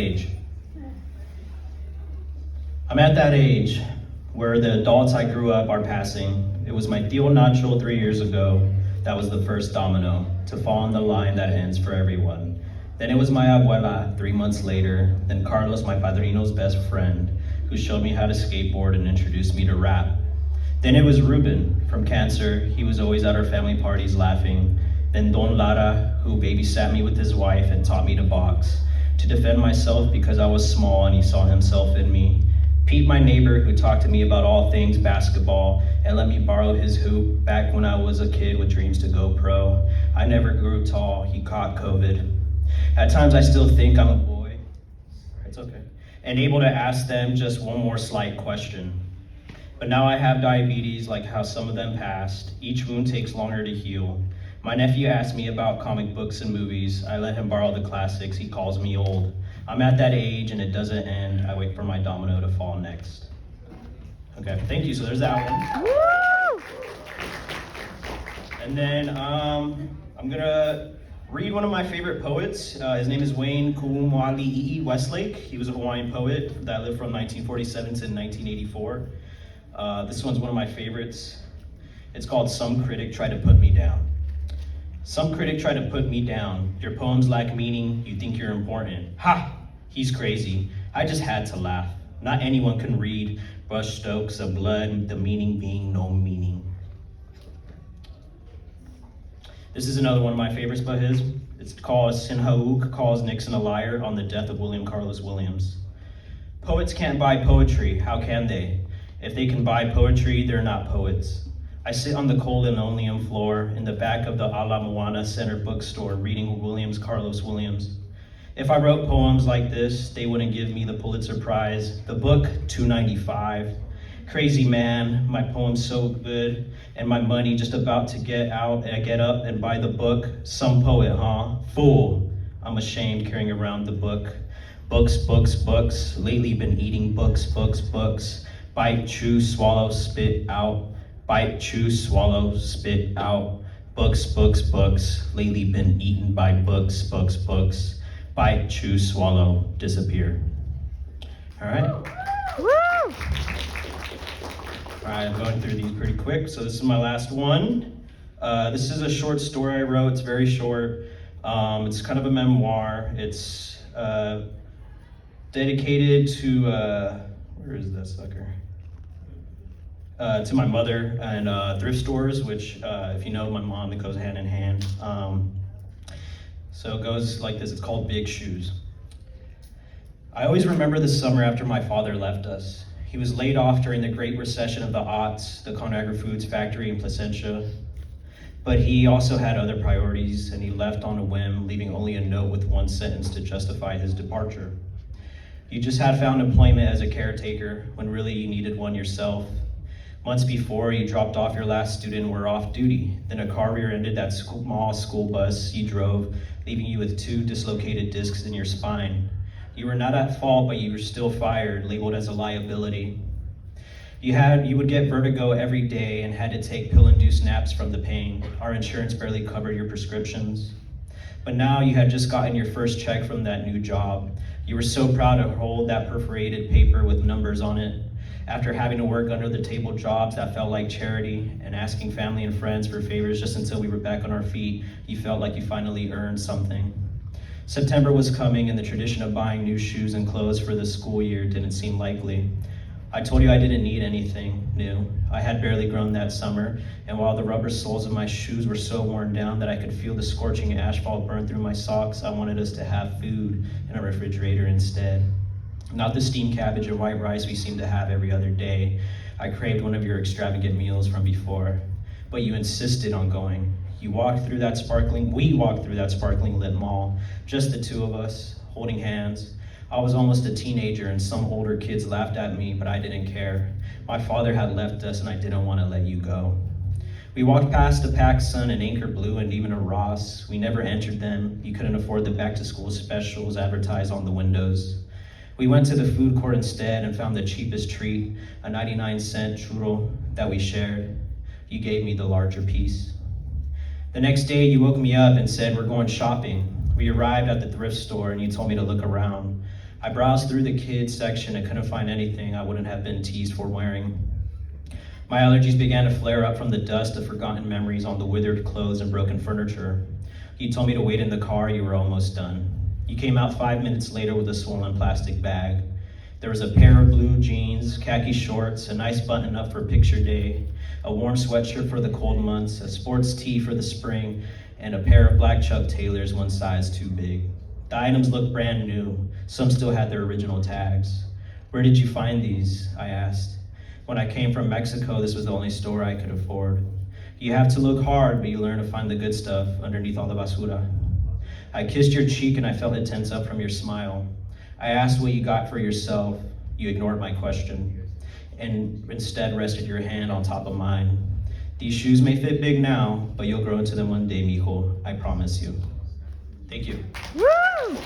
age. I'm at that age where the adults I grew up are passing. It was my tío Nacho 3 years ago that was the first domino to fall in the line that ends for everyone. Then it was my abuela 3 months later, then Carlos, my padrino's best friend, who showed me how to skateboard and introduced me to rap. Then it was Ruben from cancer. He was always at our family parties laughing. Then Don Lara, who babysat me with his wife and taught me to box, to defend myself because I was small and he saw himself in me. Pete, my neighbor, who talked to me about all things basketball and let me borrow his hoop back when I was a kid with dreams to go pro. I never grew tall, he caught COVID. At times I still think I'm a boy, it's okay, and able to ask them just one more slight question. But now I have diabetes, like how some of them passed. Each wound takes longer to heal. My nephew asked me about comic books and movies. I let him borrow the classics. He calls me old. I'm at that age and it doesn't end. I wait for my domino to fall next. Okay, thank you. So there's that one. Woo! And then I'm gonna read one of my favorite poets. His name is Wayne Kumuali'i Westlake. He was a Hawaiian poet that lived from 1947 to 1984. This one's one of my favorites. It's called Some Critic Tried to Put Me Down. Some critic tried to put me down. Your poems lack meaning, you think you're important. Ha! He's crazy. I just had to laugh. Not anyone can read brush strokes of blood, the meaning being no meaning. This is another one of my favorites by his. It's called Sinhauk Calls Nixon a Liar on the Death of William Carlos Williams. Poets can't buy poetry, how can they? If they can buy poetry, they're not poets. I sit on the cold linoleum floor in the back of the Ala Moana Center bookstore reading Carlos Williams. If I wrote poems like this, they wouldn't give me the Pulitzer Prize. The book, $2.95. Crazy man, my poem's so good, and my money just about to get out, and I get up and buy the book. Some poet, huh? Fool. I'm ashamed carrying around the book. Books, books, books. Lately been eating books, books, books. Bite, chew, swallow, spit out. Bite, chew, swallow, spit out. Books, books, books. Lately been eaten by books, books, books. Bite, chew, swallow, disappear. All right. Woo! All right, I'm going through these pretty quick. So this is my last one. This is a short story I wrote. It's very short. It's kind of a memoir. It's dedicated to, where is that sucker? To my mother and thrift stores, which if you know my mom, it goes hand in hand. So it goes like this, it's called Big Shoes. I always remember the summer after my father left us. He was laid off during the Great Recession of the aughts, the Conagra Foods factory in Placentia. But he also had other priorities and he left on a whim, leaving only a note with one sentence to justify his departure. You just had found employment as a caretaker when really you needed one yourself. Months before, you dropped off your last student and were off duty. Then a car rear-ended that small school bus you drove, leaving you with 2 dislocated discs in your spine. You were not at fault, but you were still fired, labeled as a liability. You would get vertigo every day and had to take pill-induced naps from the pain. Our insurance barely covered your prescriptions. But now you had just gotten your first check from that new job. You were so proud to hold that perforated paper with numbers on it. After having to work under the table jobs that felt like charity and asking family and friends for favors just until we were back on our feet, you felt like you finally earned something. September was coming and the tradition of buying new shoes and clothes for the school year didn't seem likely. I told you I didn't need anything new. I had barely grown that summer, and while the rubber soles of my shoes were so worn down that I could feel the scorching asphalt burn through my socks, I wanted us to have food in a refrigerator instead. Not the steamed cabbage and white rice we seem to have every other day. I craved one of your extravagant meals from before, but you insisted on going. We walked through that sparkling lit mall, just the two of us, holding hands. I was almost a teenager and some older kids laughed at me, but I didn't care. My father had left us and I didn't want to let you go. We walked past a PacSun and Anchor Blue and even a Ross. We never entered them. You couldn't afford the back to school specials advertised on the windows. We went to the food court instead and found the cheapest treat, a 99-cent churro that we shared. You gave me the larger piece. The next day you woke me up and said, we're going shopping. We arrived at the thrift store and you told me to look around. I browsed through the kids section and couldn't find anything I wouldn't have been teased for wearing. My allergies began to flare up from the dust of forgotten memories on the withered clothes and broken furniture. You told me to wait in the car, you were almost done. You came out 5 minutes later with a swollen plastic bag. There was a pair of blue jeans, khaki shorts, a nice button up for picture day, a warm sweatshirt for the cold months, a sports tee for the spring, and a pair of black Chuck Taylors, one size too big. The items looked brand new. Some still had their original tags. Where did you find these? I asked. When I came from Mexico, this was the only store I could afford. You have to look hard, but you learn to find the good stuff underneath all the basura. I kissed your cheek and I felt it tense up from your smile. I asked what you got for yourself. You ignored my question and instead rested your hand on top of mine. These shoes may fit big now, but you'll grow into them one day, mijo. I promise you. Thank you. Woo!